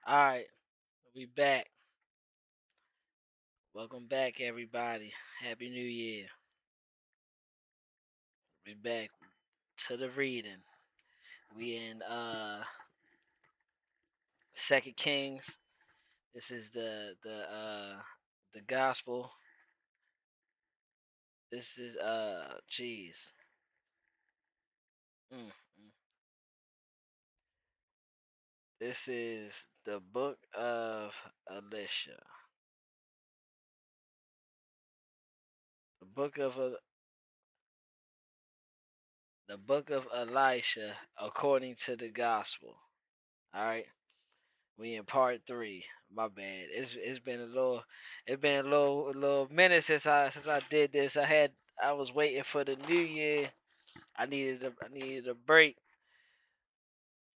All right, we back. Welcome back, everybody. Happy New Year. We back to the reading. We in Second Kings. This is the gospel. This is jeez. Mm, mm. This is the book of Elisha. The book of the book of Elisha according to the gospel. All right. We in part 3. My bad. It's been a little minute since I did this. I was waiting for the new year. I needed a break.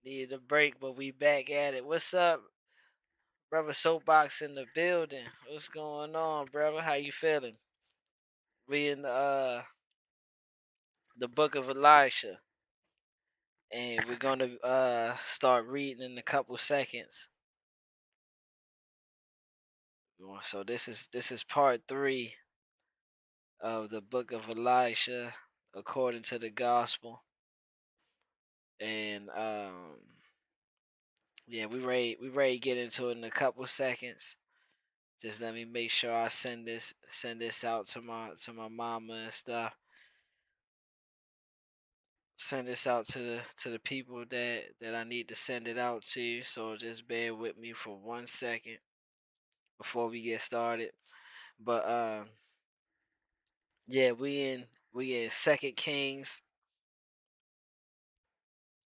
Needed a break, but we back at it. What's up, brother? Soapbox in the building. What's going on, brother? How you feeling? We in the book of Elisha, and we're gonna start reading in a couple seconds. So this is part 3 of the book of Elisha according to the gospel. And yeah, we ready to get into it in a couple seconds. Just let me make sure I send this out to my mama and stuff. Send this out to the people that I need to send it out to. So just bear with me for 1 second before we get started. But yeah, we in Second Kings.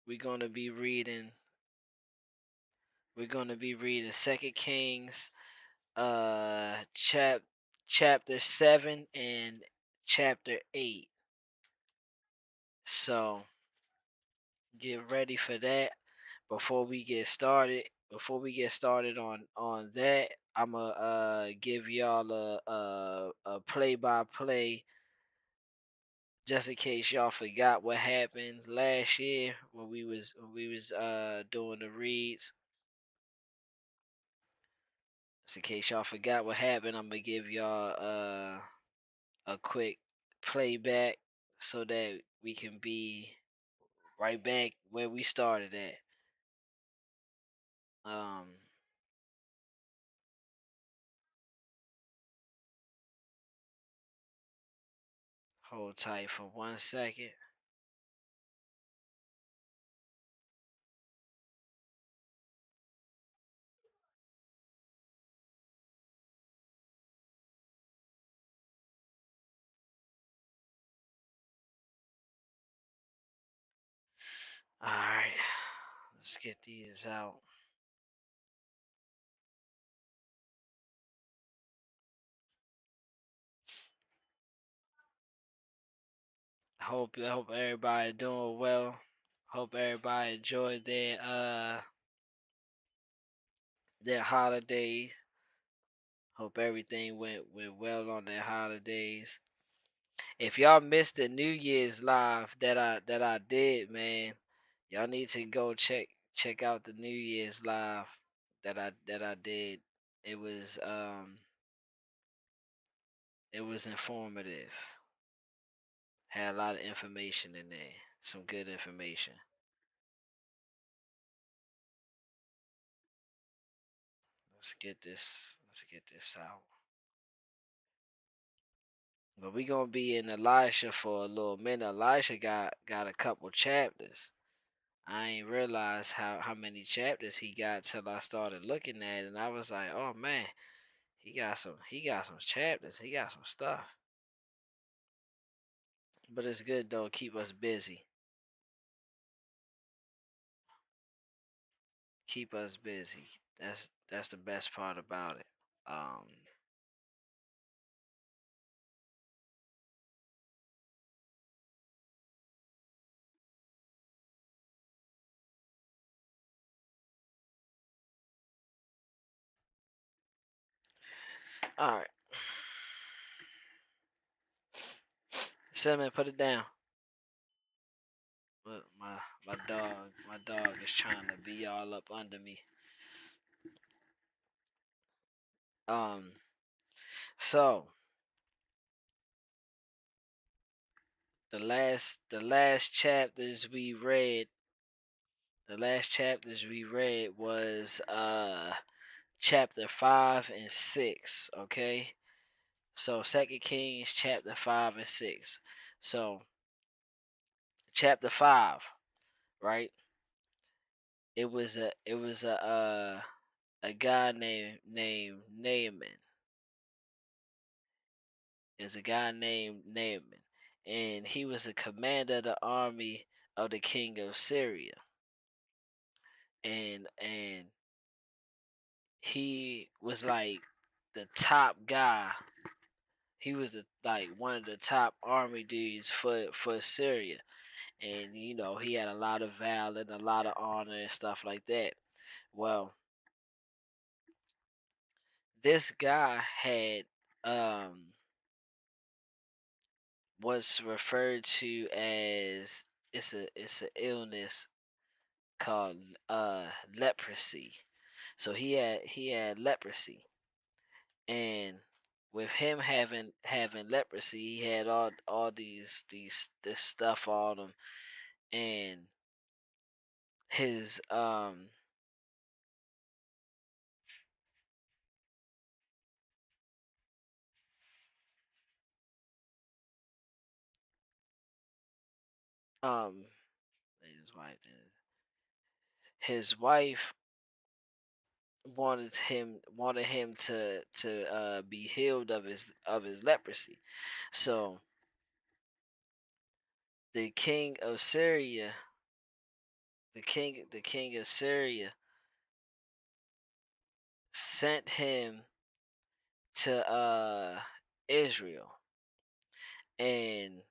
We're gonna be reading Second Kings chapter 7 and chapter 8. So get ready for that. Before we get started on that, I'ma give y'all a play by play, just in case y'all forgot what happened last year when we was doing the reads. Just in case y'all forgot what happened, I'm gonna give y'all a quick playback so that we can be right back where we started at. Um, hold tight for 1 second. All right, let's get these out. I hope everybody doing well. Hope everybody enjoyed their holidays. Hope everything went well on their holidays. If y'all missed the New Year's live that I did, man, y'all need to go check out the New Year's live that I did. It was um it was informative. Had a lot of information in there. Some good information. Let's get this out. But we gonna be in Elisha for a little minute. Elisha got a couple chapters. I ain't realized how many chapters he got till I started looking at it, and I was like, oh man, he got some chapters. He got some stuff. But it's good though. Keep us busy. Keep us busy. That's the best part about it. Um. All right. Cinnamon, put it down. Look, my dog is trying to be all up under me. Um, so the last chapters we read, was chapter 5 and 6. Okay, so Second Kings chapter 5 and 6. So chapter 5, right? It was a guy named Naaman. There's a guy named Naaman, and he was a commander of the army of the king of Syria, and he was like the top guy. He was like one of the top army dudes for Syria, and he had a lot of valor and a lot of honor and stuff like that. Well, this guy had um what's referred to as, it's an illness called leprosy. So he had leprosy, and with him having leprosy, he had all these this stuff on him, and his um his wife wanted him to be healed of his leprosy. So the king of Syria, the king of Syria sent him to Israel, and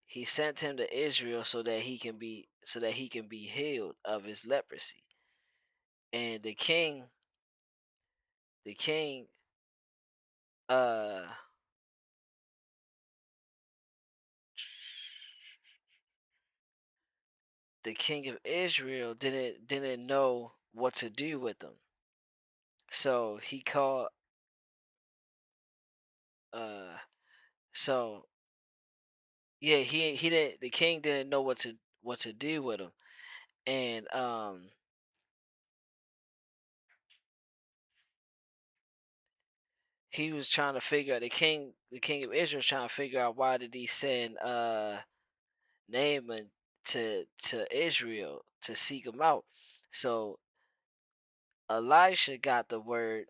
he sent him to Israel so that he can be healed of his leprosy. And the king uh the king of Israel didn't know what to do with them. So he called uh so yeah, he didn't the king didn't know what to do with him. And he was trying to figure out, the king of Israel was trying to figure out, why did he send Naaman to Israel to seek him out. So Elisha got the word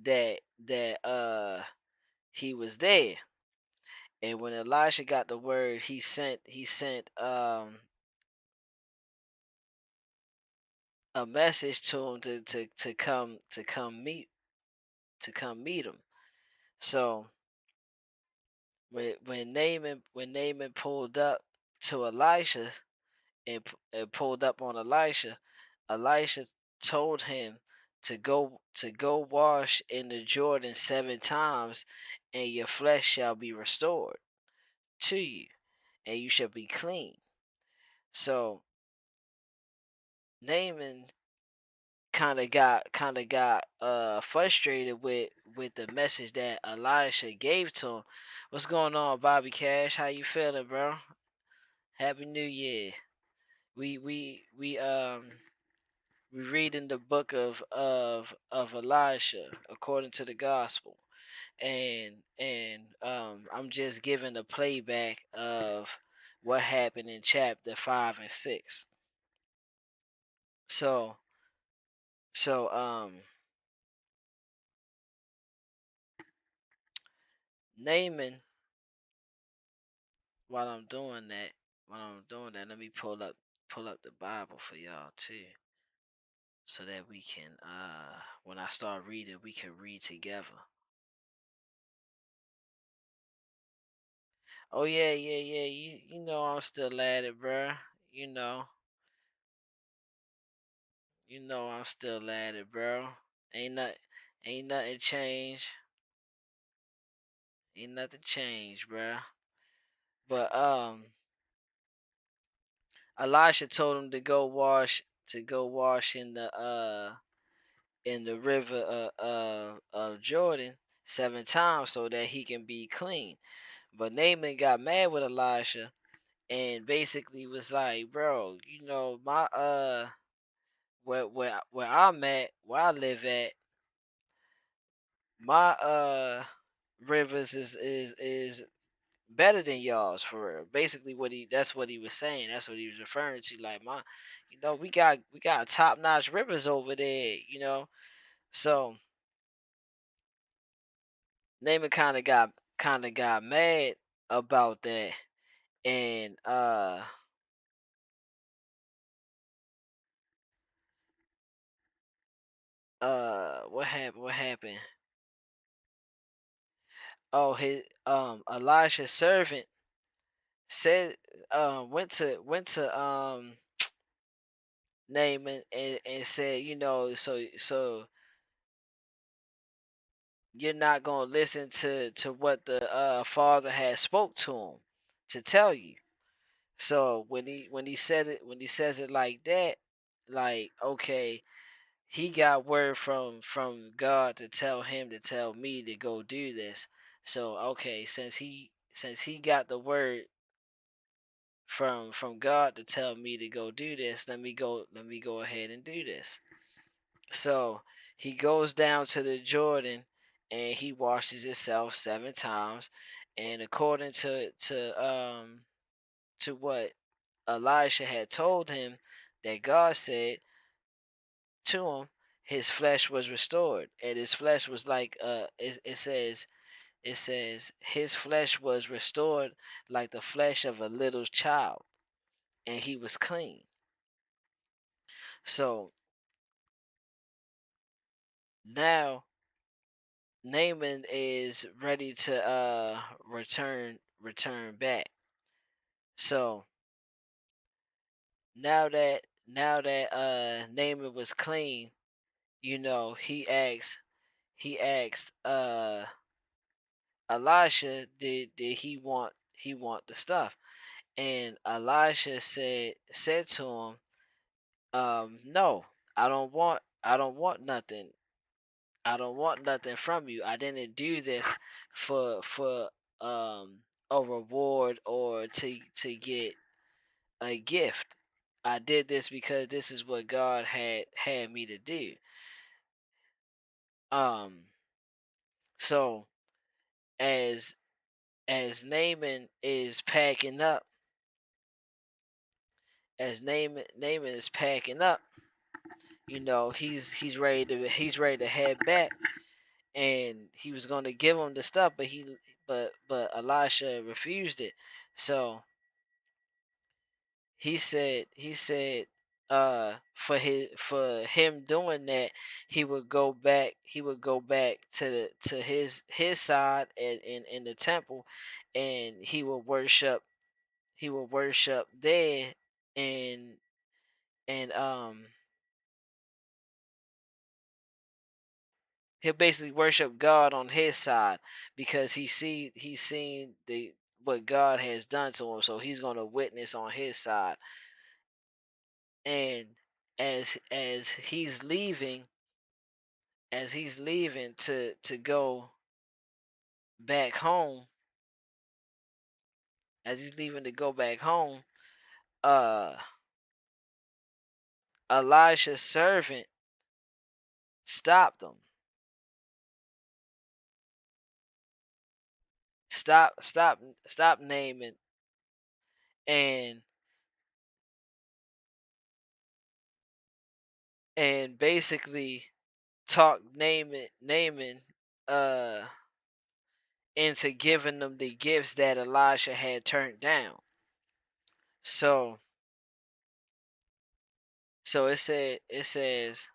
that he was there. And when Elisha got the word, he sent a message to him to come meet him. So when Naaman pulled up to Elisha, and pulled up on Elisha, Elisha told him to go wash in the Jordan 7 times, and your flesh shall be restored to you, and you shall be clean. So Naaman kind of got frustrated with the message that Elisha gave to him. What's going on, Bobby Cash? How you feeling, bro? Happy New Year. We reading the book of Elisha according to the gospel, and I'm just giving a playback of what happened in chapter 5 and 6. So so Naaman, while I'm doing that, let me pull up the Bible for y'all too, so that we can, when I start reading, we can read together. Oh yeah, yeah, yeah. You know I'm still at it, bruh. You know, I'm still at it, bro. Ain't not ain't nothing changed. Ain't nothing changed, bruh. But Elisha told him to go wash in the in the river of Jordan 7 times so that he can be clean. But Naaman got mad with Elisha and basically was like, bro, my where I'm at, where I live at, my rivers is better than y'all's for real. Basically that's what he was saying. That's what he was referring to. Like we got top notch rivers over there. So Naaman kinda got mad about that. And what happened? Oh, his Elisha's servant said went to Naaman and said, so you're not gonna listen to what the father had spoke to him to tell you. So when he says it like that, like, okay, he got word from God to tell him to tell me to go do this. So okay, since he got the word from God to tell me to go do this, let me go ahead and do this. So he goes down to the Jordan and he washes himself 7 times. And according to what Elisha had told him, that God said to him, his flesh was restored. And his flesh was like it says his flesh was restored like the flesh of a little child, and he was clean. So now Naaman is ready to return back. So now that Naaman was clean, he asked Elisha, did he want the stuff? And Elisha said to him, no, I don't want nothing. I don't want nothing from you. I didn't do this for um a reward or to get a gift. I did this because this is what God had me to do. Um so as as Naaman is packing up, as Naaman is packing up, he's ready to head back, and he was going to give him the stuff, but Elisha refused it. So he said for him doing that, he would go back to his side in the temple, and he would worship there, and and he'll basically worship God on his side, because he's seen the what God has done to him, so he's gonna witness on his side. And as he's leaving to go back home, as he's leaving to go back home, uh Elisha's servant stopped him. Stop naming, and basically talked Naaman uh into giving them the gifts that Elisha had turned down. So it says,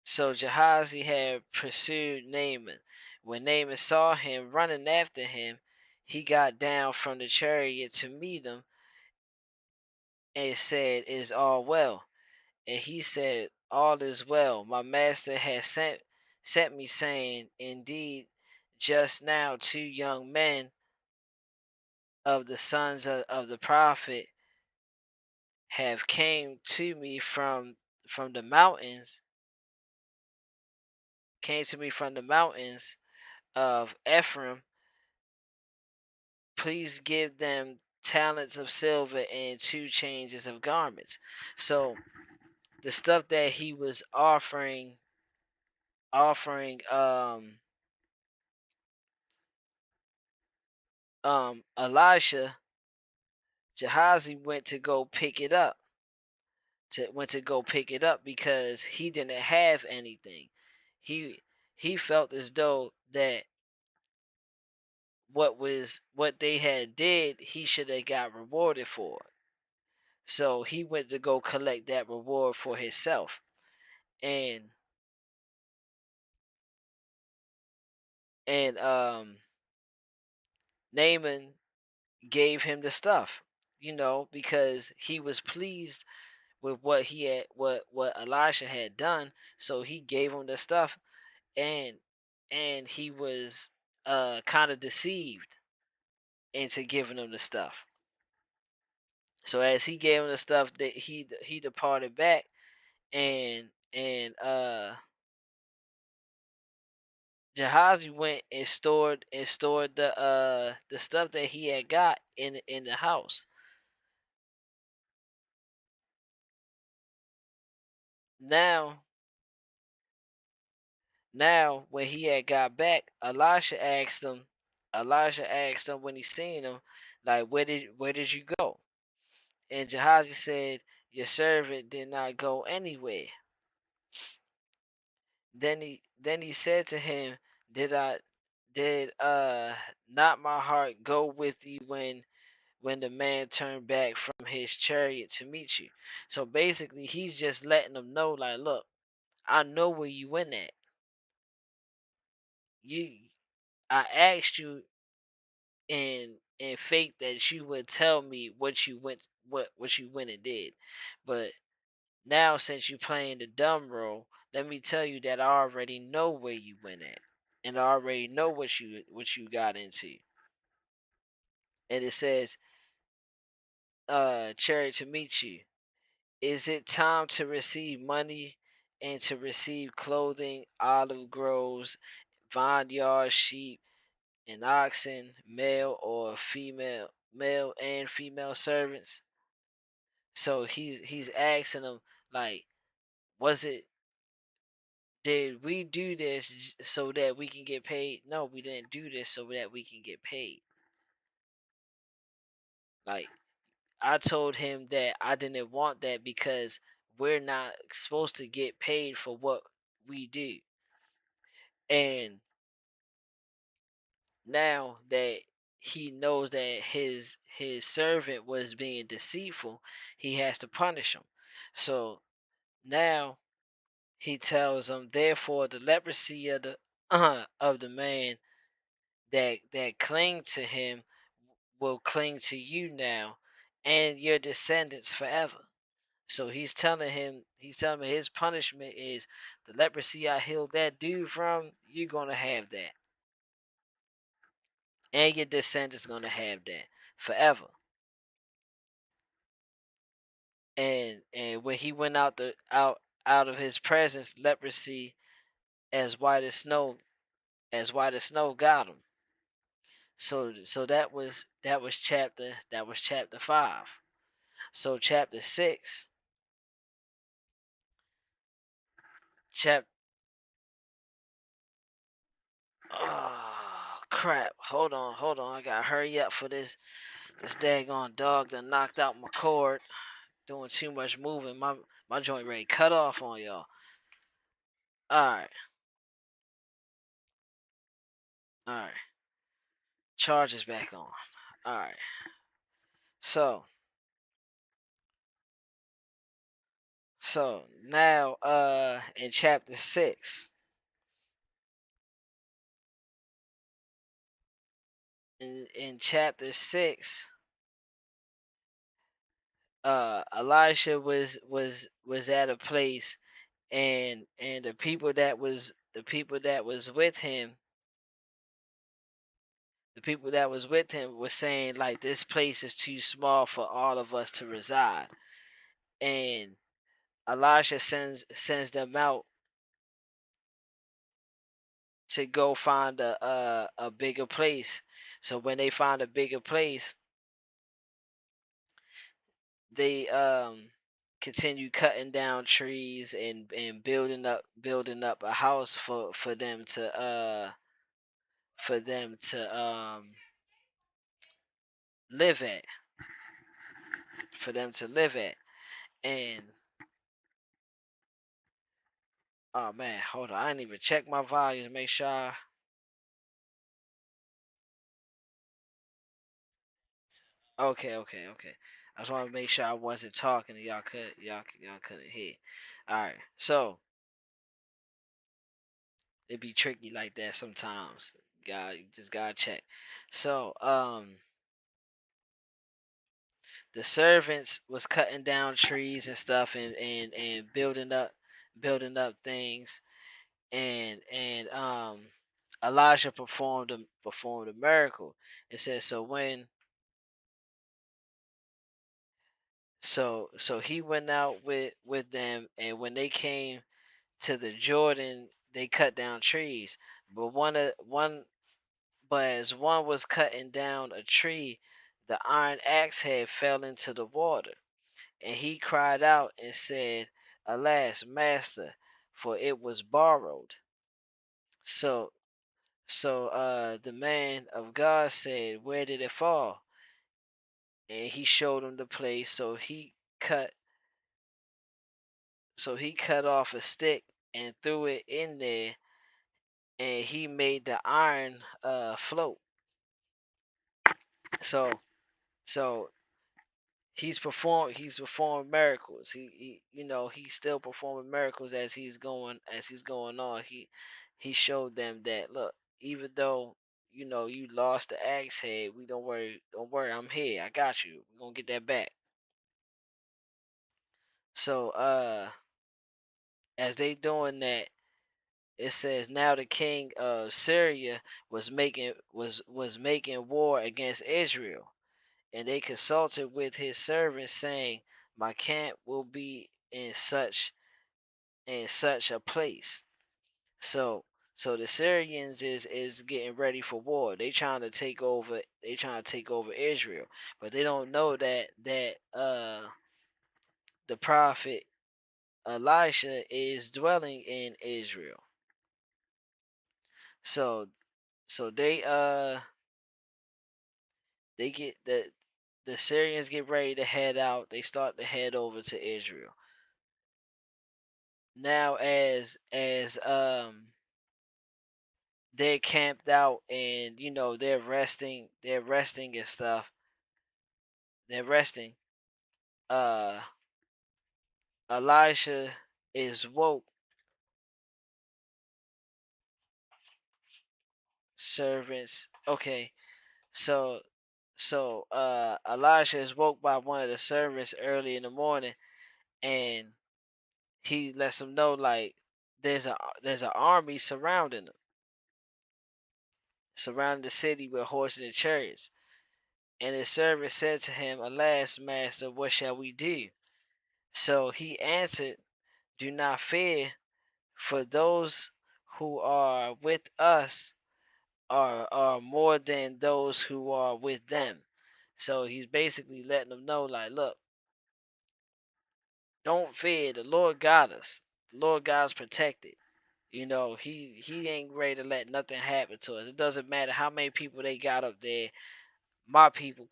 so Gehazi had pursued Naaman. When Naaman saw him running after him, he got down from the chariot to meet him and said, "Is all well?" And he said, "All is well. My master has sent me, saying, indeed, just now 2 young men of the sons of the prophet have came to me from the mountains, of Ephraim. Please give them talents of silver and 2 changes of garments. So the stuff that he was offering Elisha, Gehazi went to go pick it up. Because he didn't have anything. He felt as though that what they had did, he should have got rewarded for. So he went to go collect that reward for himself. And Naaman gave him the stuff, because he was pleased with what Elisha had done. So he gave him the stuff, and he was kind of deceived into giving him the stuff. So as he gave him the stuff, that he departed back, and Gehazi went and stored the stuff that he had got in the house. Now when he had got back, Elisha asked him when he seen him, like, where did you go? And Gehazi said, your servant did not go anywhere. Then he said to him, did not my heart go with you when the man turned back from his chariot to meet you? So basically he's just letting them know, like, look, I know where you went at. I asked you in faith that you would tell me what you went and did. But now, since you playing the dumb role, let me tell you that I already know where you went at, and I already know what you got into. And it says, chariot to meet you. Is it time to receive money and to receive clothing, olive groves, vineyards, sheep, and oxen, male and female servants? So he's asking them, like, was it did we do this so that we can get paid? No, we didn't do this so that we can get paid. Like, I told him that I didn't want that because we're not supposed to get paid for what we do. And now that he knows that his servant was being deceitful, he has to punish him. So now he tells him, therefore the leprosy of the of the man that cling to him will cling to you now and your descendants forever. So he's telling him his punishment is the leprosy I healed that dude from, you're gonna have that. And your descendants gonna have that forever. And when he went out of his presence, leprosy as white as snow got him. So that was chapter 5. So chapter 6, chap oh crap. Hold on. I gotta hurry up for this daggone dog that knocked out my cord. Doing too much moving. My joint ready cut off on y'all. Alright. Alright. Charge is back on. Alright. So now in chapter 6. In chapter 6, Elisha was at a place, and the people that was with him was saying, like, this place is too small for all of us to reside. and Elisha sends them out to go find a bigger place. So when they find a bigger place, they continue cutting down trees and building up a house for them to live at for them to live at. And oh man, hold on, I didn't even check my volumes, make sure okay. I just want to make sure I wasn't talking and y'all couldn't hear. All right, so it be tricky like that sometimes. You just gotta check. So the servants was cutting down trees and stuff and building up things, and Elijah performed a miracle. It says so he went out with them, and when they came to the Jordan, they cut down trees. But as one was cutting down a tree, the iron axe head fell into the water, and he cried out and said, "Alas, master, for it was borrowed." So the man of God said, "Where did it fall?" And he showed him the place. Cut so he cut off a stick and threw it in there, and he made the iron float. So so he's performed miracles. He's still performing miracles as he's going on. He showed them that, look, even though you lost the axe head, we don't worry, I'm here, I got you, we're gonna get that back. So as they doing that, it says, now the king of Syria was making war against Israel, and they consulted with his servants, saying, my camp will be in such a place. So the Syrians is getting ready for war. They trying to take over Israel, but they don't know that the prophet Elisha is dwelling in Israel. So so they get the Syrians get ready to head out. They start to head over to Israel. Now as they're camped out, and they're resting and stuff. They're resting. Uh Elisha is woke. Servants. Okay. So Elisha is woke by one of the servants early in the morning, and he lets them know, like, there's an army surrounding the city with horses and chariots. And his servant said to him, alas, master, what shall we do? So he answered, do not fear, for those who are with us are more than those who are with them. So he's basically letting them know, like, look, don't fear. The Lord got us. The Lord got us protected. He ain't ready to let nothing happen to us. It doesn't matter how many people they got up there. My people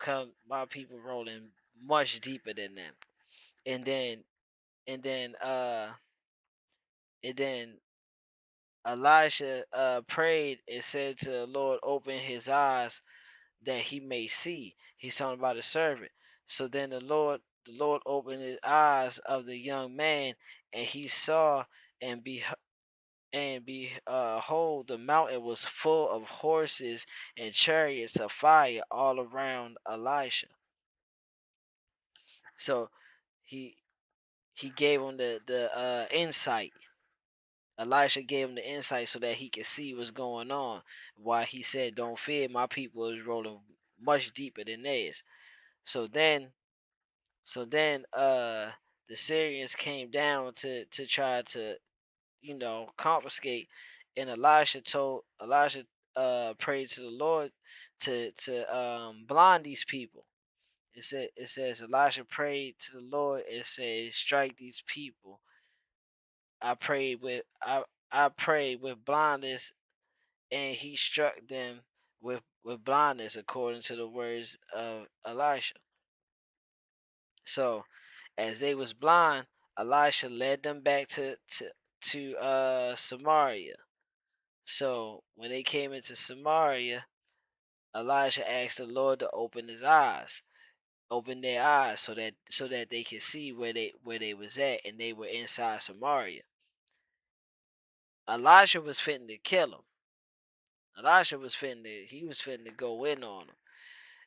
rolling much deeper than them. And then and then and then Elisha prayed and said to the Lord, open his eyes that he may see. He's talking about a servant. So then the Lord opened his eyes of the young man, and he saw, and behold, the mountain was full of horses and chariots of fire all around Elisha. So he he gave him the insight. Elisha gave him the insight so that he could see what's going on. Why he said, "Don't fear, my people is rolling much deeper than theirs." So then, so then, the the Syrians came down to try to, confiscate. And Elijah prayed to the Lord to blind these people. It says Elijah prayed to the Lord and said, strike these people. I prayed with blindness, and he struck them with blindness, according to the words of Elisha. So as they was blind, Elisha led them back to Samaria. So when they came into Samaria, Elijah asked the Lord to open their eyes, so that they could see where they was at, and they were inside Samaria. Elijah was fitting to kill him. He was fitting to go in on him.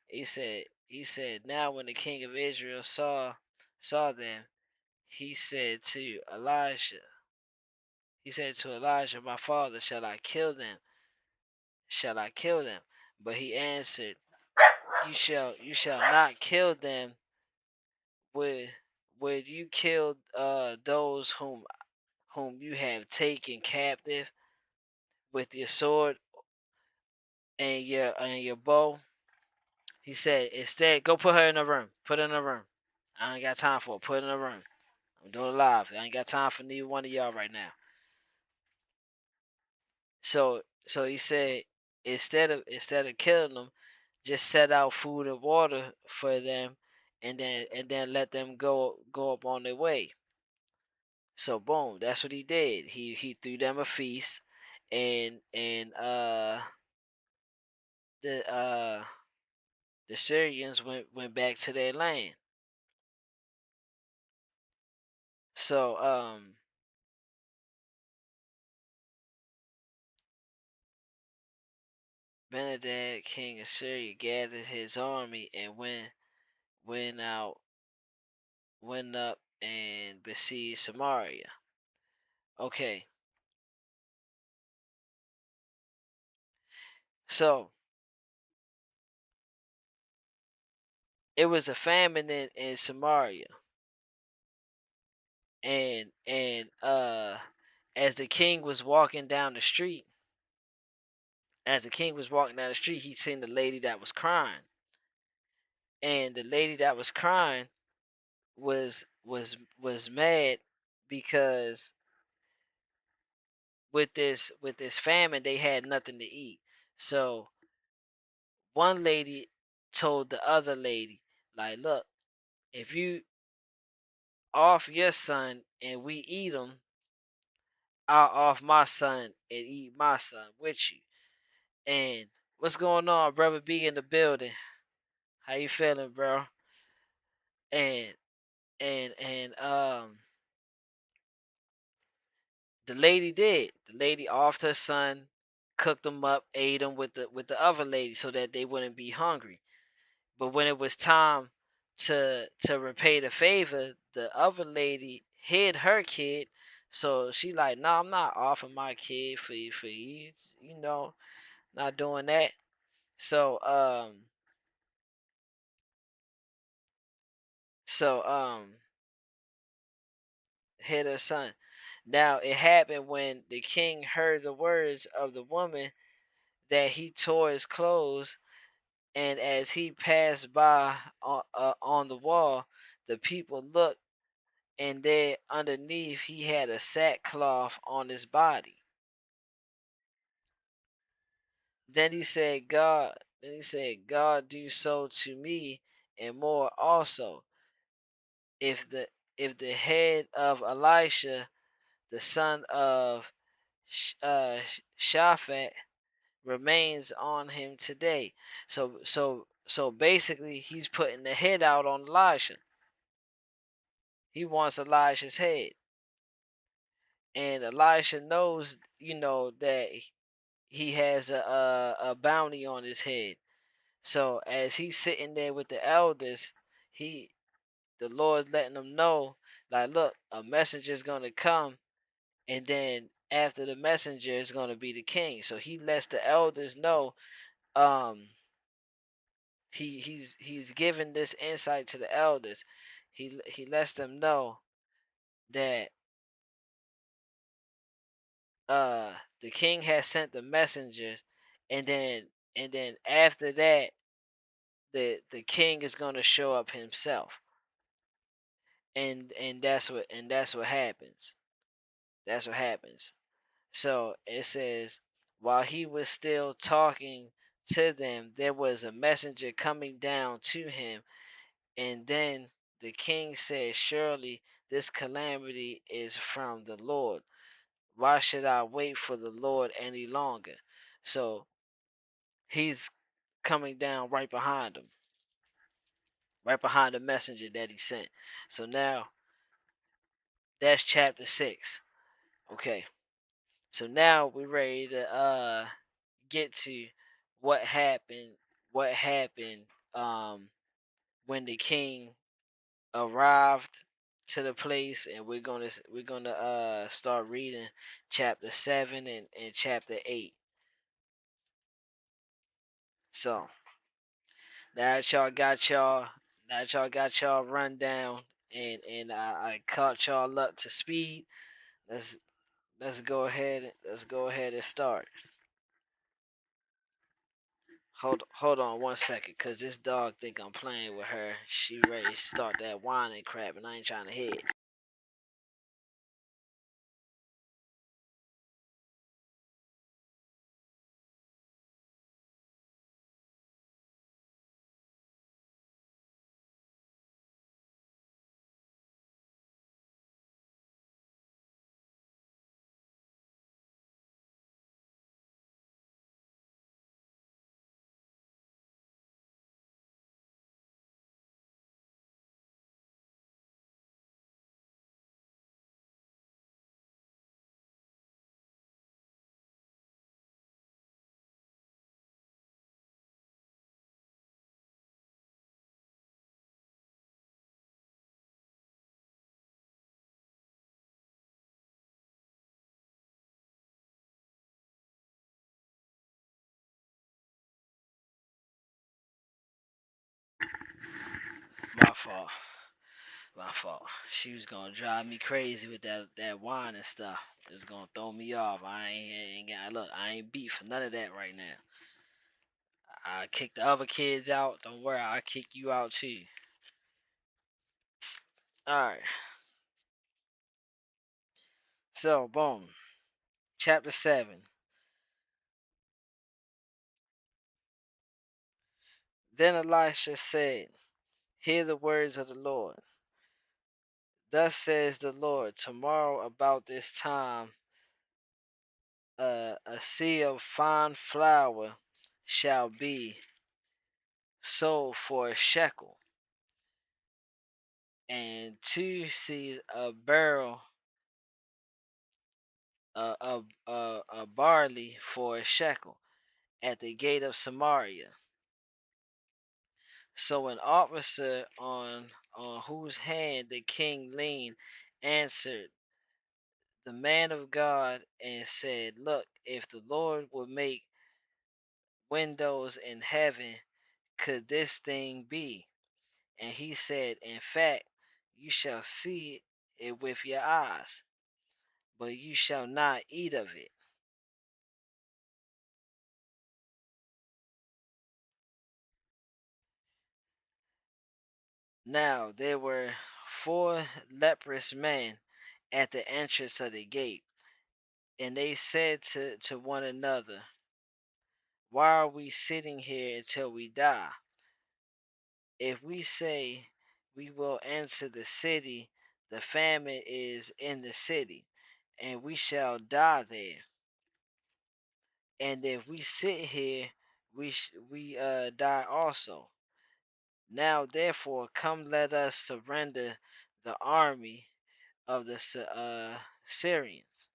He said, now when the king of Israel saw them, he said to Elijah, my father, shall I kill them? Shall I kill them? But he answered, you shall not kill them. Would would you kill those whom you have taken captive with your sword and your bow? He said, instead, go put her in a room. Put her in a room. I ain't got time for it. Put her in a room. I'm doing it live. I ain't got time for neither one of y'all right now. So he said, instead of killing them, just set out food and water for them, and then let them go up on their way. So boom, that's what he did. He threw them a feast, and the uh the Syrians went back to their land. So Benadad, king of Syria, gathered his army and went out went up and besieged Samaria. Okay. So it was a famine in Samaria. And as the king was walking down the street, he seen the lady that was crying. And the lady that was crying was mad because with this famine they had nothing to eat. So one lady told the other lady, like, look, if you off your son and we eat him, I'll off my son and eat my son with you. And what's going on, brother B in the building? How you feeling, bro? And and the lady did. The lady offed her son, cooked him up, ate him with the other lady so that they wouldn't be hungry. But when it was time to repay the favor, the other lady hid her kid. So she like, no, I'm not offering my kid for you, not doing that. So hid her son. Now it happened when the king heard the words of the woman that he tore his clothes, and as he passed by on the wall, the people looked, and there underneath he had a sackcloth on his body. God do so to me and more also, if the head of Elisha, the son of Shaphat, remains on him today. So basically he's putting the head out on Elisha. He wants Elisha's head. And Elisha knows, that he has a bounty on his head. So as he's sitting there with the elders, the Lord's letting him know, like, look, a messenger is gonna come, and then after the messenger is gonna be the king. So he lets the elders know. He's given this insight to the elders. He lets them know that uh the king had sent the messenger, and then after that the king is going to show up himself. And that's what happens. That's what happens. So it says, while he was still talking to them, there was a messenger coming down to him. And then the king said, surely this calamity is from the Lord. Why should I wait for the Lord any longer? So he's coming down right behind the messenger that he sent. So now that's chapter 6. Okay. So now we're ready to get to what happened what happened um when the king arrived to the place, and we're gonna start reading chapter 7 and chapter 8. So now that y'all got y'all rundown, and I caught y'all up to speed. Let's let's go ahead and start. Hold on 1 second, cause this dog think I'm playing with her. She ready to start that whining crap, and I ain't trying to hit. My fault. My fault. She was gonna drive me crazy with that wine and stuff. It was gonna throw me off. I ain't got look. I ain't beat for none of that right now. I kick the other kids out. Don't worry, I'll kick you out too. All right. So boom. Chapter 7. Then Elisha said, "Hear the words of the Lord. Thus says the Lord: tomorrow about this time, a sea of fine flour shall be sold for a shekel, and 2 seas of barrel of barley for a shekel at the gate of Samaria." So an officer on whose hand the king leaned answered the man of God and said, "Look, if the Lord would make windows in heaven, could this thing be?" And he said, "In fact, you shall see it with your eyes, but you shall not eat of it." Now there were 4 leprous men at the entrance of the gate, and they said to one another, "Why are we sitting here until we die? If we say we will enter the city, the famine is in the city, and we shall die there. And if we sit here, we die also. Now therefore, come, let us surrender the army of the Syrians.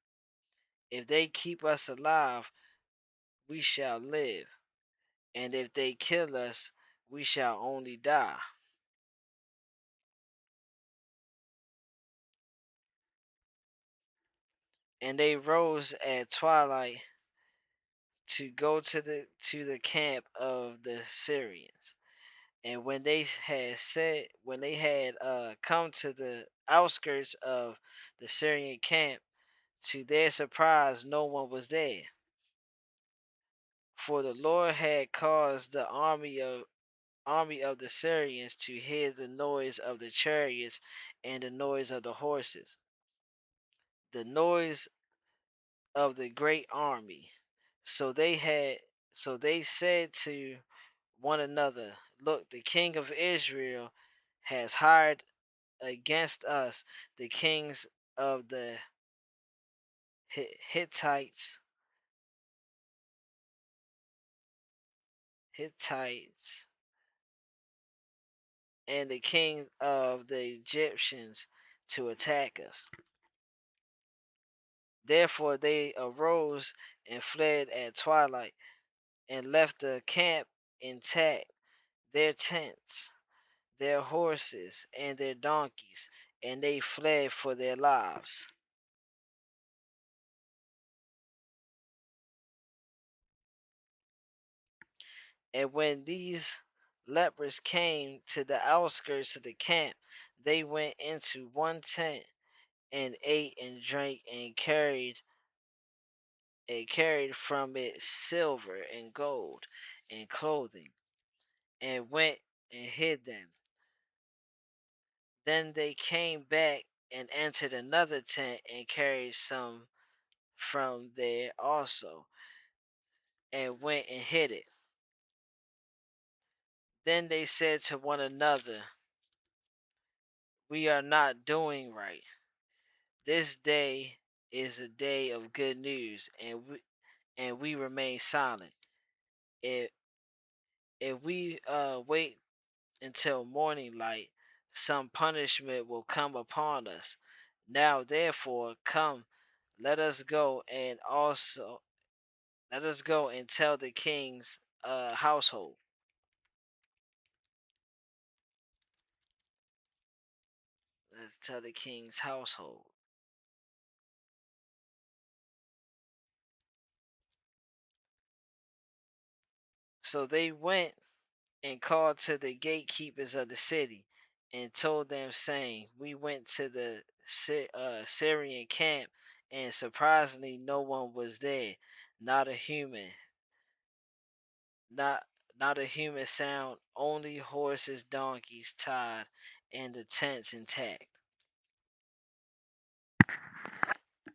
If they keep us alive, we shall live, and if they kill us, we shall only die." And they rose at twilight to go to the camp of the Syrians. And when they had come to the outskirts of the Syrian camp. To their surprise, no one was there, for the Lord had caused the army of the Syrians to hear the noise of the chariots and the noise of the horses, the noise of the great army. So they had so they said to one another, "Look, the king of Israel has hired against us the kings of the Hittites, Hittites, and the kings of the Egyptians to attack us." Therefore they arose and fled at twilight, and left the camp intact, their tents, their horses, and their donkeys, and they fled for their lives. And when these lepers came to the outskirts of the camp, they went into one tent and ate and drank and carried from it silver and gold and clothing, and went and hid them. Then they came back and entered another tent and carried some from there also, and went and hid it. Then they said to one another, "We are not doing right. This day is a day of good news, and we remain silent. If if we wait until morning light, some punishment will come upon us. Now therefore come, let us go and also let us go and tell the king's household." Let's tell the king's household. So they went and called to the gatekeepers of the city, and told them, saying, "We went to the Syrian camp, and surprisingly no one was there, not a human, not not a human sound, only horses, donkeys tied, and the tents intact."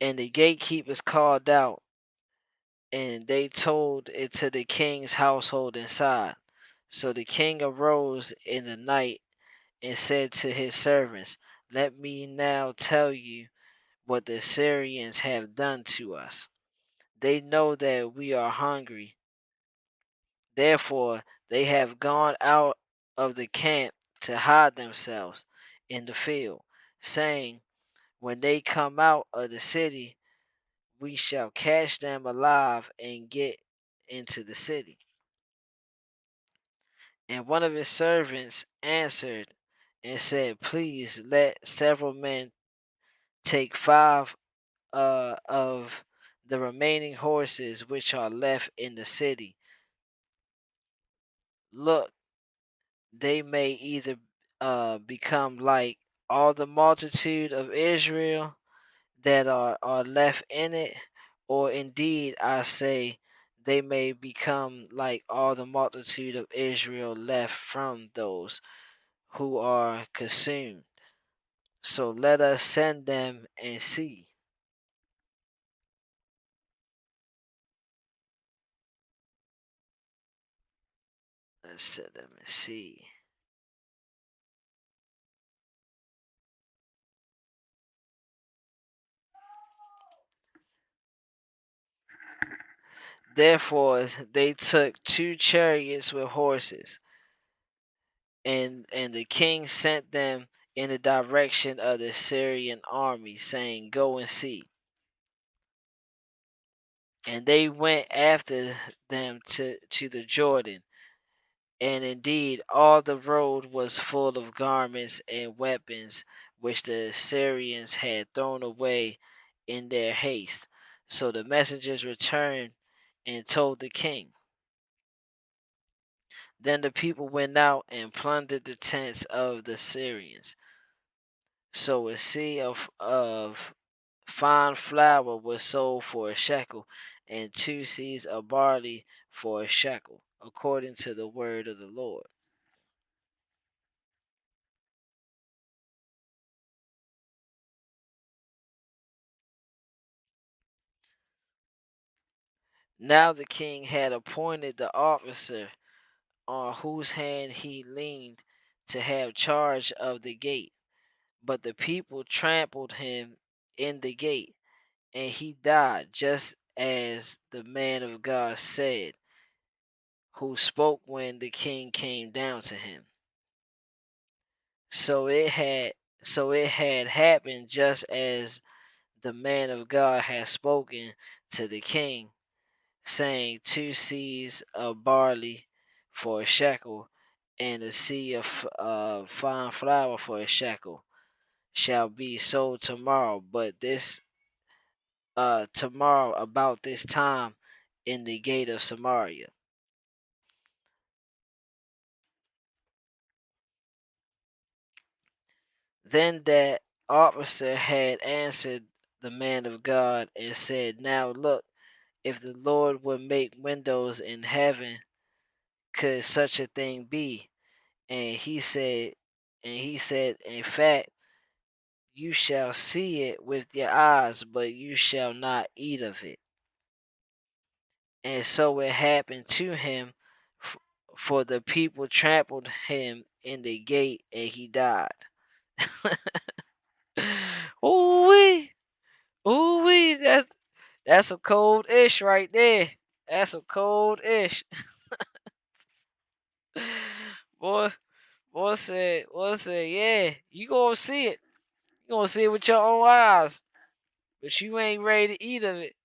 And the gatekeepers called out, and they told it to the king's household inside. So the king arose in the night and said to his servants, "Let me now tell you what the Syrians have done to us. They know that we are hungry. Therefore, they have gone out of the camp to hide themselves in the field, saying, when they come out of the city, we shall catch them alive and get into the city." And one of his servants answered and said, "Please let several men take 5 of the remaining horses which are left in the city. Look, they may either become like all the multitude of Israel that are left in it, or indeed I say they may become like all the multitude of Israel left from those who are consumed. So let us send them and see." Let's send them and see. Therefore they took 2 chariots with horses, and the king sent them in the direction of the Syrian army, saying, "Go and see." And they went after them to the Jordan. And indeed, all the road was full of garments and weapons which the Syrians had thrown away in their haste. So the messengers returned and told the king. Then the people went out and plundered the tents of the Syrians. So a seah of fine flour was sold for a shekel, and 2 seahs of barley for a shekel, according to the word of the Lord. Now the king had appointed the officer on whose hand he leaned to have charge of the gate. But the people trampled him in the gate, and he died, just as the man of God said, who spoke when the king came down to him. So it had happened just as the man of God had spoken to the king, saying, 2 seahs of barley for a shekel, and a seah of fine flour for a shekel shall be sold tomorrow, but this tomorrow about this time in the gate of Samaria. Then that officer had answered the man of God and said, Now look, if the Lord would make windows in heaven, could such a thing be? And he said, In fact, you shall see it with your eyes, but you shall not eat of it. And so it happened to him, for the people trampled him in the gate, and he died. Ooh wee, ooh wee, that's a cold ish right there. That's a cold ish. boy, boy said, yeah, you gonna see it. You gonna see it with your own eyes, but you ain't ready to eat of it.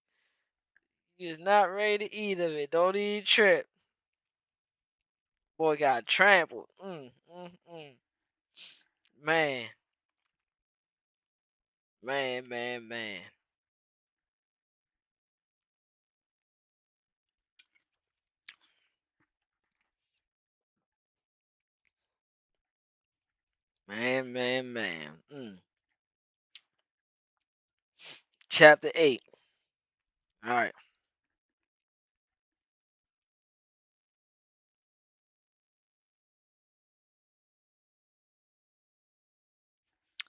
You is not ready to eat of it. Don't even trip. Boy got trampled. Man, man. Man. Chapter 8. All right.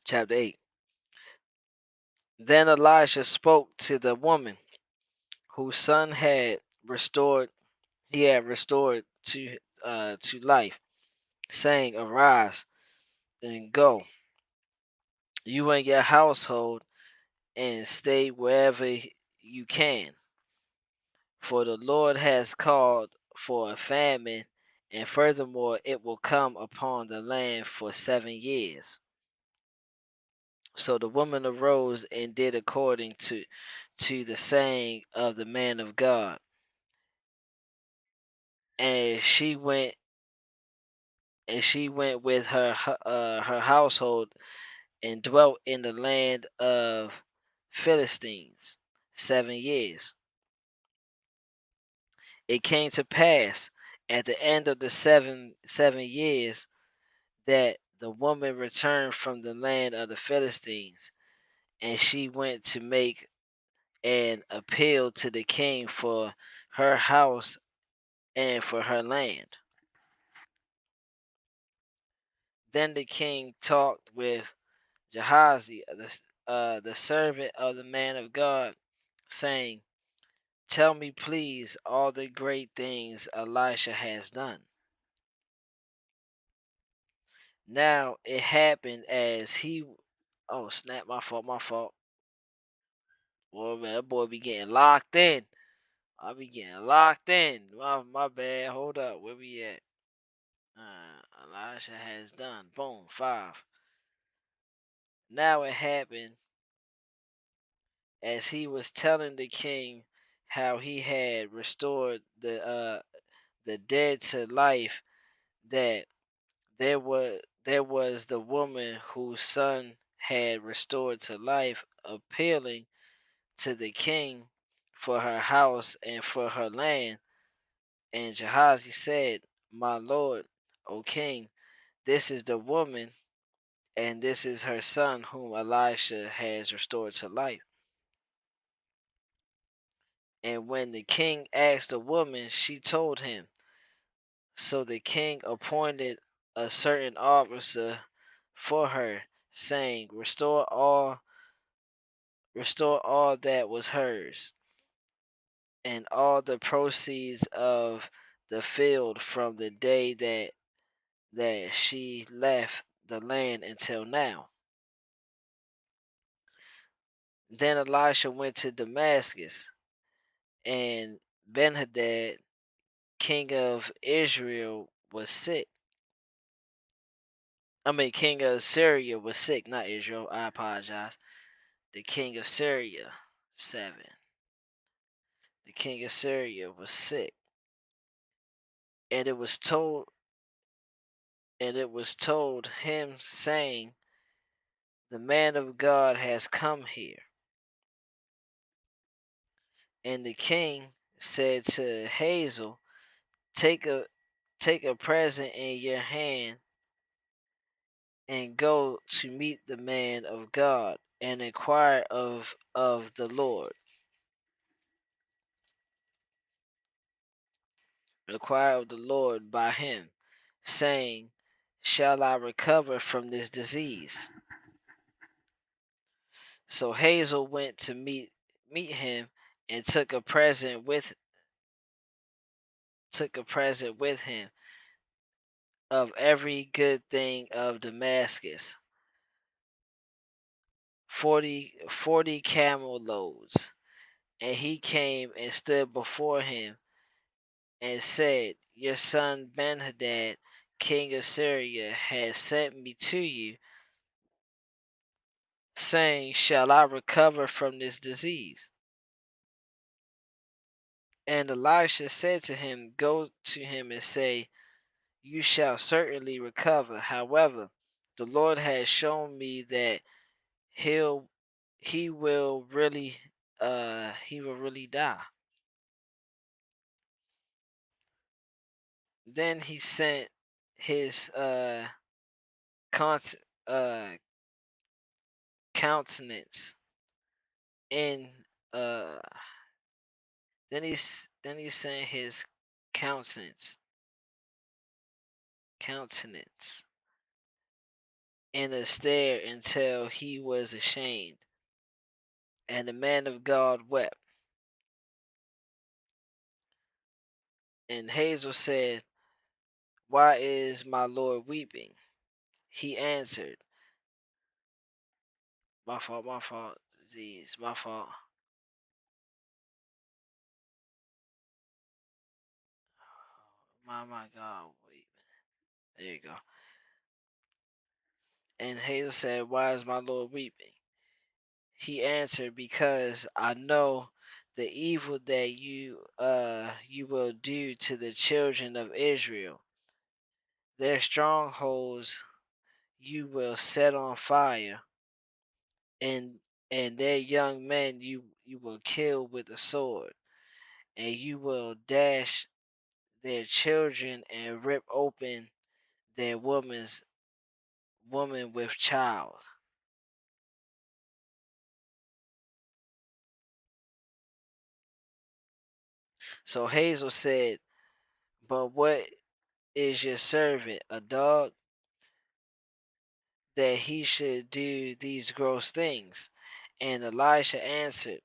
Chapter 8. Then Elisha spoke to the woman whose son he had restored to life, saying, Arise and go, you and your household, and stay wherever you can. For the Lord has called for a famine, and furthermore it will come upon the land for 7 years. So the woman arose and did according to the saying of the man of God. And she went with her household and dwelt in the land of Philistines 7 years. It came to pass at the end of the seven years that the woman returned from the land of the Philistines, and she went to make an appeal to the king for her house and for her land. Then the king talked with Gehazi, the servant of the man of God, saying, Tell me, please, all the great things Elisha has done. Now it happened as he. Oh, snap, my fault. Boy, man, that boy be getting locked in. I be getting locked in. My bad. Hold up. Where we at? Elisha has done. Boom. 5. Now it happened as he was telling the king how he had restored the dead to life, that there was the woman whose son had restored to life, appealing to the king for her house and for her land. And Gehazi said, My lord, O king, this is the woman, and this is her son whom Elisha has restored to life. And when the king asked the woman, she told him. So the king appointed a certain officer for her, saying, restore all that was hers, and all the proceeds of the field from the day that she left the land until now. Then Elisha went to Damascus, and Benhadad, king of Israel, was sick. King of Syria was sick, not Israel. I apologize. The king of Syria, 7. The king of Syria was sick, and it was told him, saying, the man of God has come here. And the king said to Hazel, take a take a present in your hand and go to meet the man of God and inquire of the Lord. Inquire of the Lord by him, saying, shall I recover from this disease? So Hazel went to meet him and took a present with him of every good thing of Damascus, 40 camel loads. And he came and stood before him and said, your son Benhadad, king of Syria, has sent me to you, saying, shall I recover from this disease? And Elisha said to him, go to him and say, you shall certainly recover. However, the Lord has shown me that he'll he will really die. Then he sent his con- uh countenance in uh then he sent his countenance countenance in a stare until he was ashamed. And the man of God wept. And Hazel said, why is my Lord weeping? He answered, my fault, disease, my fault. My God, weeping. There you go. And Hazel said, why is my Lord weeping? He answered, because I know the evil that you will do to the children of Israel. Their strongholds you will set on fire, and their young men you will kill with the sword, and you will dash their children and rip open their woman with child. So Hazel said, but what is your servant, a dog, that he should do these gross things? And Elisha answered,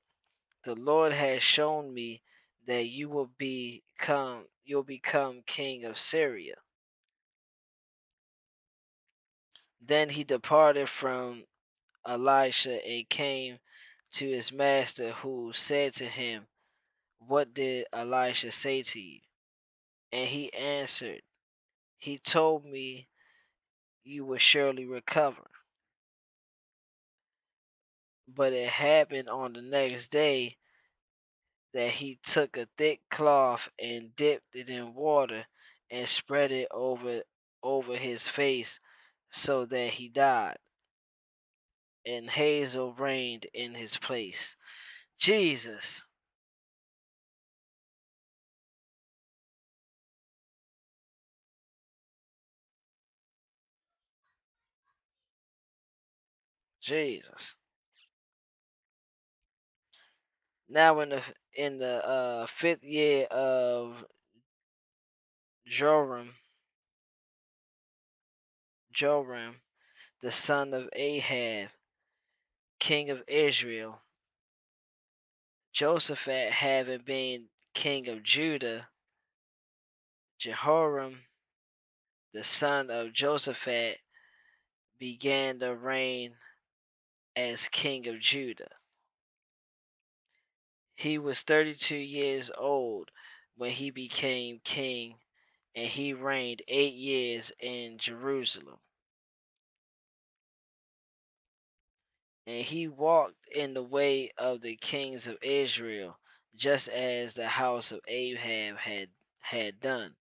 the Lord has shown me that you'll become king of Syria. Then he departed from Elisha and came to his master, who said to him, what did Elisha say to you? And he answered, he told me you will surely recover. But it happened on the next day that he took a thick cloth and dipped it in water and spread it over his face, so that he died. And Hazel reigned in his place. Jesus. Jesus. Now in the fifth year of Joram, Joram, the son of Ahab, king of Israel, Josaphat having been king of Judah, Jehoram, the son of Josaphat, began to reign as king of Judah. He was 32 years old when he became king, and he reigned 8 years in Jerusalem. And he walked in the way of the kings of Israel, just as the house of Ahab had done.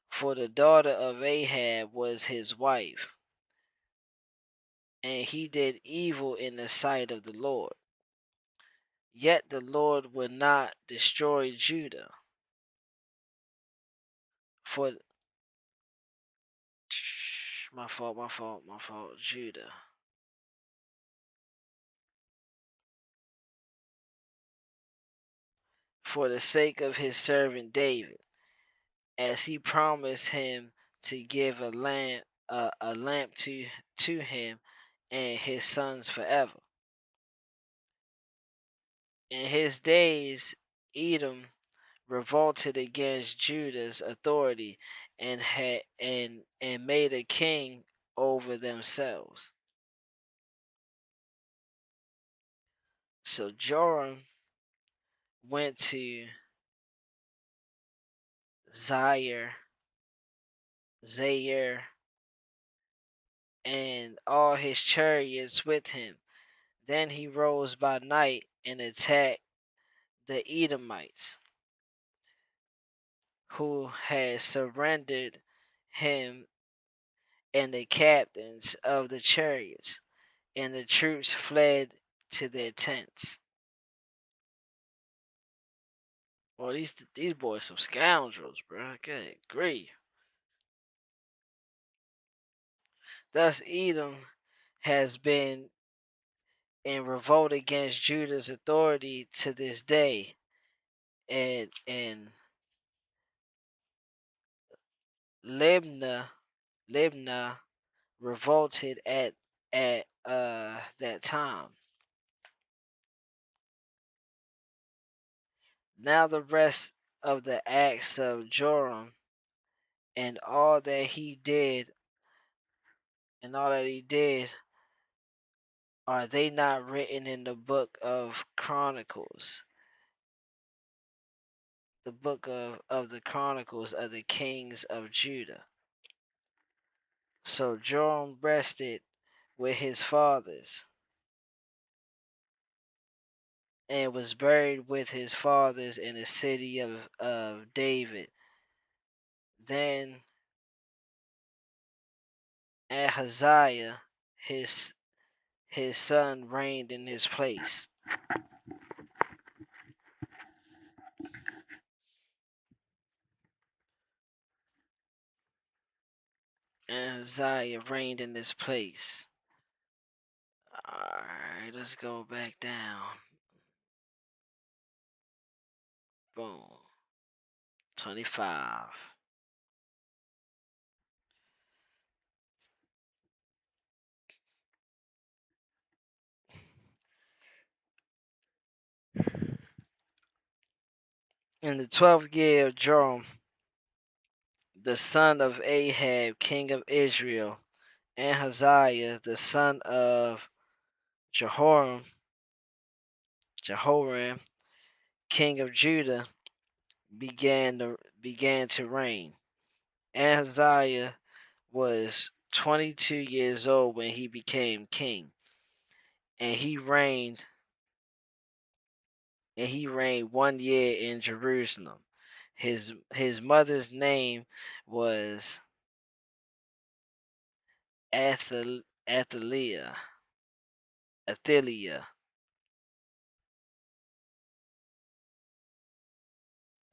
For the daughter of Ahab was his wife, and he did evil in the sight of the Lord. Yet the Lord would not destroy Judah, for Judah. For the sake of his servant David, as he promised him to give a lamp to him and his sons forever. In his days, Edom revolted against Judah's authority and made a king over themselves. So Joram went to Zaire, and all his chariots with him. Then he rose by night and attacked the Edomites, who had surrendered him, and the captains of the chariots, and the troops fled to their tents. Well, these boys some scoundrels, bro. Good grief. Thus Edom has been in revolt against Judah's authority to this day, and Libnah Libnah revolted at that time. Now the rest of the acts of Joram and all that he did, are they not written in the book of Chronicles? The book of the Chronicles of the kings of Judah. So Joram rested with his fathers and was buried with his fathers in the city of David. Then Ahaziah, his son, reigned in his place. Ahaziah reigned in his place. Alright, let's go back down. Boom. 25. In the 12th year of Joram, the son of Ahab, king of Israel, and Ahaziah, the son of Jehoram, king of Judah, began to reign. Ahaziah was 22 years old when he became king, and he reigned 1 year in Jerusalem. His mother's name was Athaliah. Athaliah.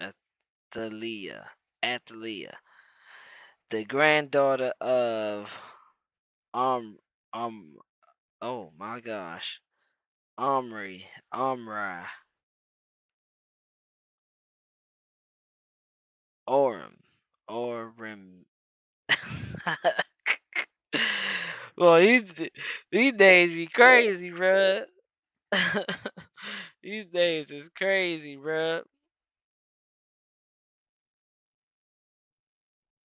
Athaliah. Athaliah. The granddaughter of um um Oh my gosh. Omri, Omri, Orim, Orim. Well, these days be crazy, bruh. These days is crazy, bruh.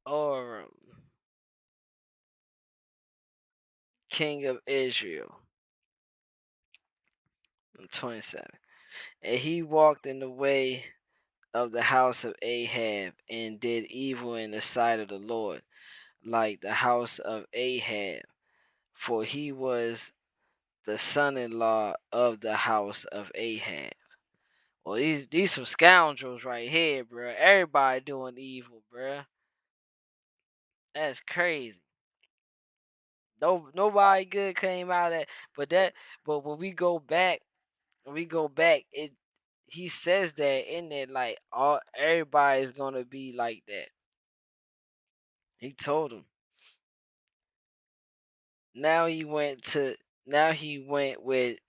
Orim, King of Israel. 27. And he walked in the way of the house of Ahab and did evil in the sight of the Lord, like the house of Ahab, for he was the son-in-law of the house of Ahab. Well, these some scoundrels right here, bro. Everybody doing evil, bro. That's crazy. No, nobody good came out of that. But when we go back, it he says that in it like all everybody's gonna be like that. He told him. Now he went to now he went with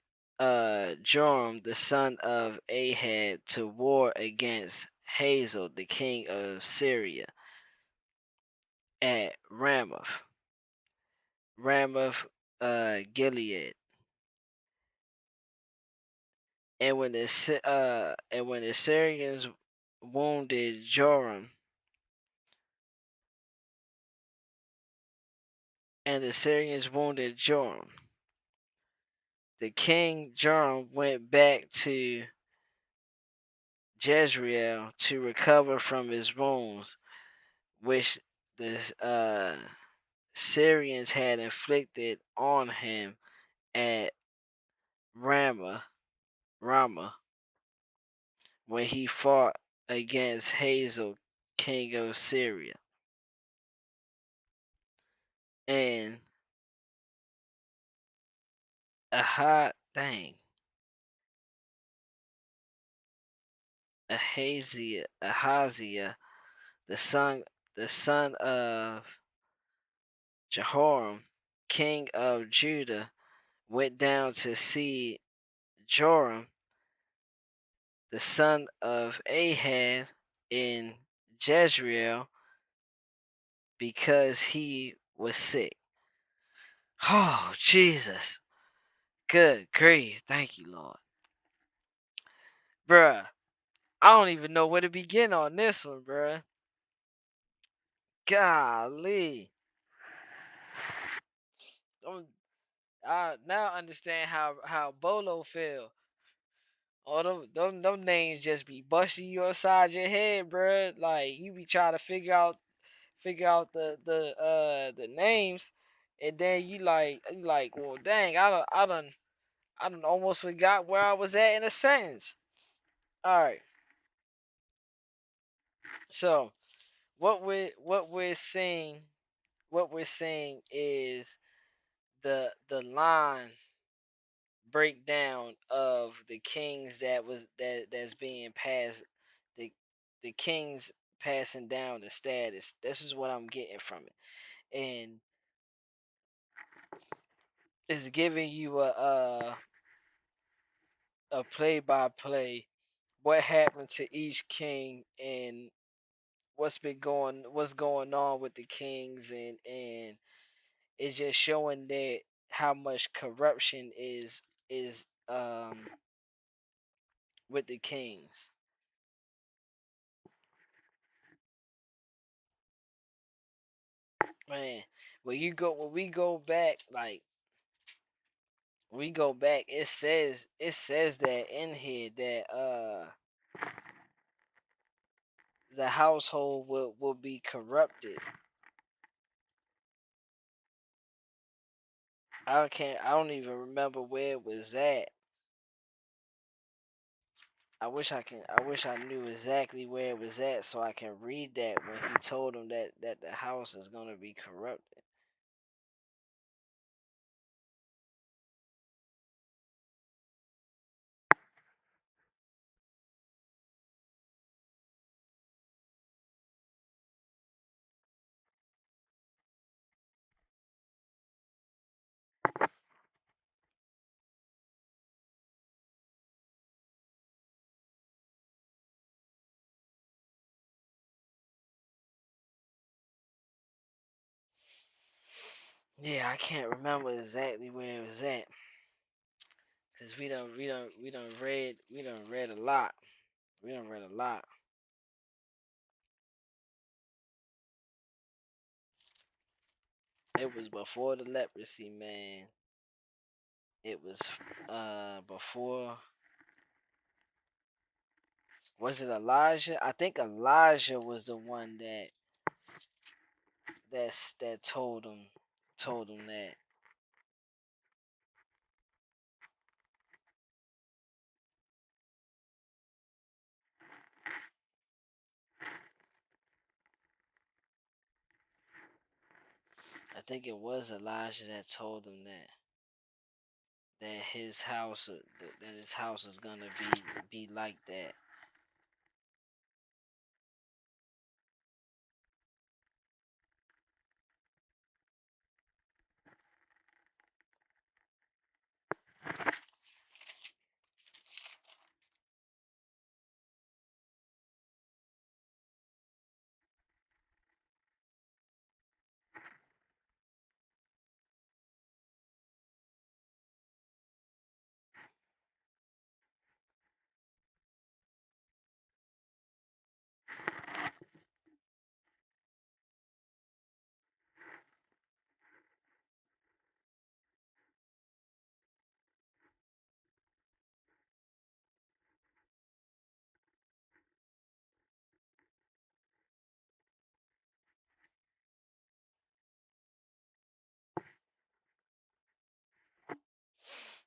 Joram, the son of Ahab, to war against Hazael, the king of Syria, at Ramoth, Gilead. And when the Syrians wounded Joram, and the Syrians wounded Joram, the king Joram went back to Jezreel to recover from his wounds, which the Syrians had inflicted on him at Ramah, when he fought against Hazael, king of Syria. And dang, Ahaziah, the son of Jehoram, king of Judah, went down to see Joram, the son of Ahab, in Jezreel, because he was sick. Oh, Jesus. Good grief. Thank you, Lord. Bruh, I don't even know where to begin on this one, bruh. Golly. I now understand how Bolo feel. Oh, them names just be busting you upside your head, bruh. Like you be trying to figure out the names, and then you like, well, dang, I done almost forgot where I was at in a sentence. All right, so what we're seeing is the line breakdown of the kings that's being passed, the the kings passing down the status. This is what I'm getting from it, and it's giving you a play by play what happened to each king and what's going on with the kings, and it's just showing that how much corruption is with the kings. Man, when we go back, like we go back, it says that in here that the household will be corrupted. I don't even remember where it was at. I wish I knew exactly where it was at so I can read that when he told him that the house is gonna be corrupted. Yeah, I can't remember exactly where it was at, cause we done read a lot. We done read a lot. It was before the leprosy, man. It was before. Was it Elijah? I think Elijah was the one that told him that. I think it was Elijah that told him that his house was gonna be like that.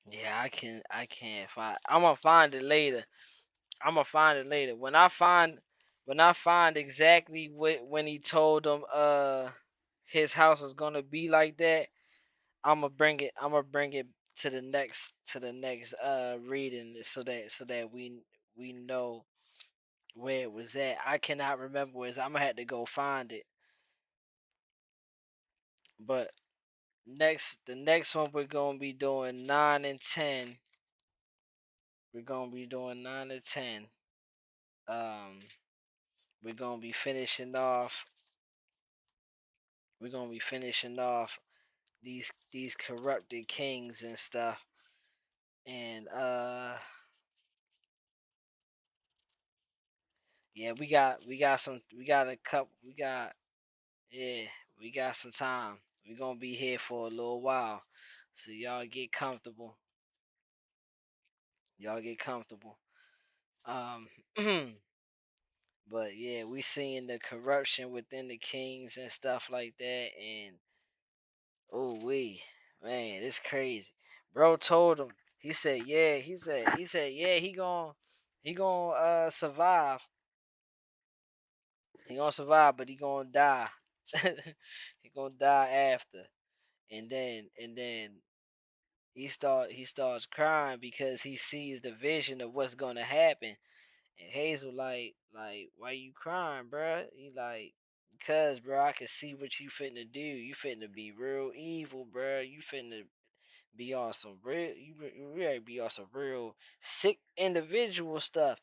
Yeah, I can't find. I'm gonna find it later. I'm gonna find it later. When I find exactly when he told him his house is gonna be like that, I'm gonna bring it to the next reading, so that we know where it was at. I cannot remember where it's. I'm gonna have to go find it. But the next one we're gonna be doing 9 and 10. We're gonna be doing 9 and 10. Um, we're gonna be finishing off. We're gonna be finishing off these corrupted kings and stuff. And yeah, we got a couple we got yeah, we got some time. We're gonna be here for a little while. So y'all get comfortable. Y'all get comfortable. Um but yeah, we seeing the corruption within the kings and stuff like that. And oh we man, it's crazy. Bro told him, he said yeah, he gonna survive. He gonna survive, but he gonna die. He gonna die after. And then he starts crying because he sees the vision of what's gonna happen. And Hazel like why you crying, bruh? He like, because bro, I can see what you finna do. You finna be real evil, bruh. You finna be on some real, you really be on some real sick individual stuff.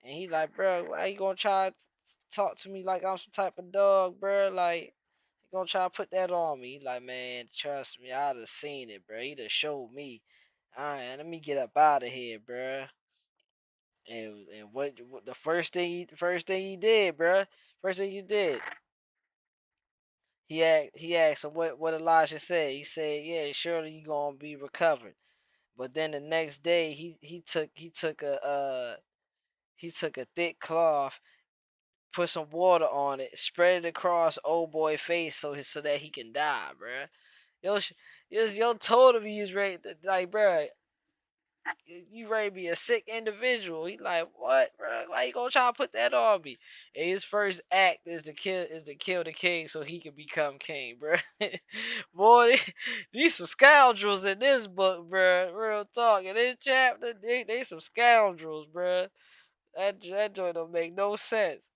And he like, bro, why you gonna try to talk to me like I'm some type of dog, bro? Like, you gonna try to put that on me? He like, man, trust me, I'd have seen it, bro. He'd have showed me. All right, let me get up out of here, bro. And what the first thing he did, bro? First thing he did, he asked him what Elijah said. He said, yeah, surely you gonna be recovered. But then the next day, he took a thick cloth, put some water on it, spread it across old boy face so that he can die, bruh. Yo, yo told him he was ready, like, bruh, you ready to be a sick individual. He like, what, bro? Why you gonna try to put that on me? And his first act is to kill the king so he can become king, bro. Boy, these some scoundrels in this book, bro. Real talk. In this chapter, they some scoundrels, bro. That joint don't make no sense.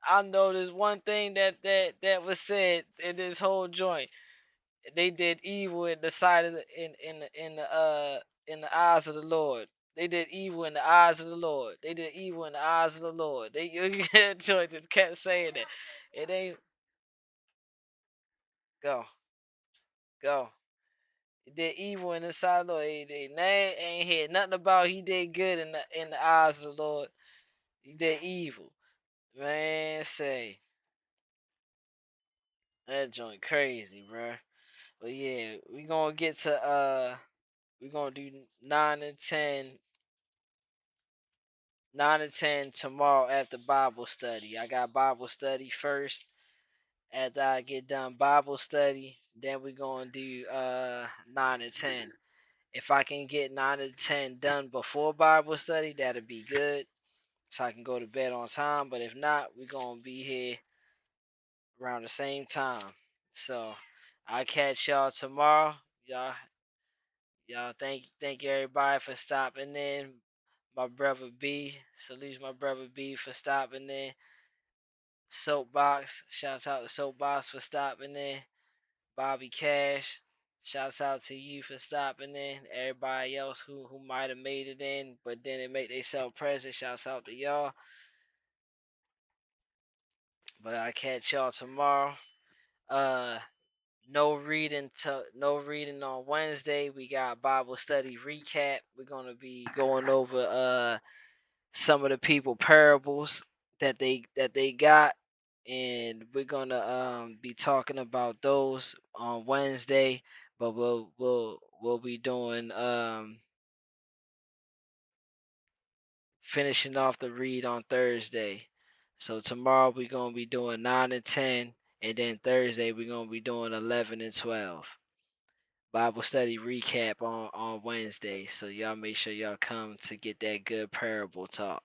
I know there's one thing that was said in this whole joint. They did evil in the sight of in the eyes of the Lord. They did evil in the eyes of the Lord. They did evil in the eyes of the Lord. They Joy just kept saying that. It ain't. Go. Go. He did evil in the sight of the Lord. He ain't heard nothing about he did good in the eyes of the Lord. He did evil. Man, say that joint crazy, bro. But yeah, we gonna do 9 and 10 tomorrow after Bible study. I got Bible study first. After I get done Bible study, then we gonna do 9 and 10. If I can get 9 and 10 done before Bible study, that'd be good. So I can go to bed on time. But if not, we gonna be here around the same time. So I'll catch y'all tomorrow. Y'all thank you everybody for stopping in. My brother B. Salute my brother B for stopping in. Soapbox. Shouts out to Soapbox for stopping in. Bobby Cash. Shouts out to you for stopping in. Everybody else who might have made it in, but then it make themselves present. Shouts out to y'all. But I catch y'all tomorrow. Uh no reading on Wednesday. We got Bible study recap. We're gonna be going over some of the people parables that they got, and we're gonna be talking about those on Wednesday. But we'll be doing finishing off the read on Thursday. So tomorrow we're gonna be doing 9 and 10, and then Thursday we're gonna be doing 11 and 12. Bible study recap on Wednesday. So y'all make sure y'all come to get that good parable talk.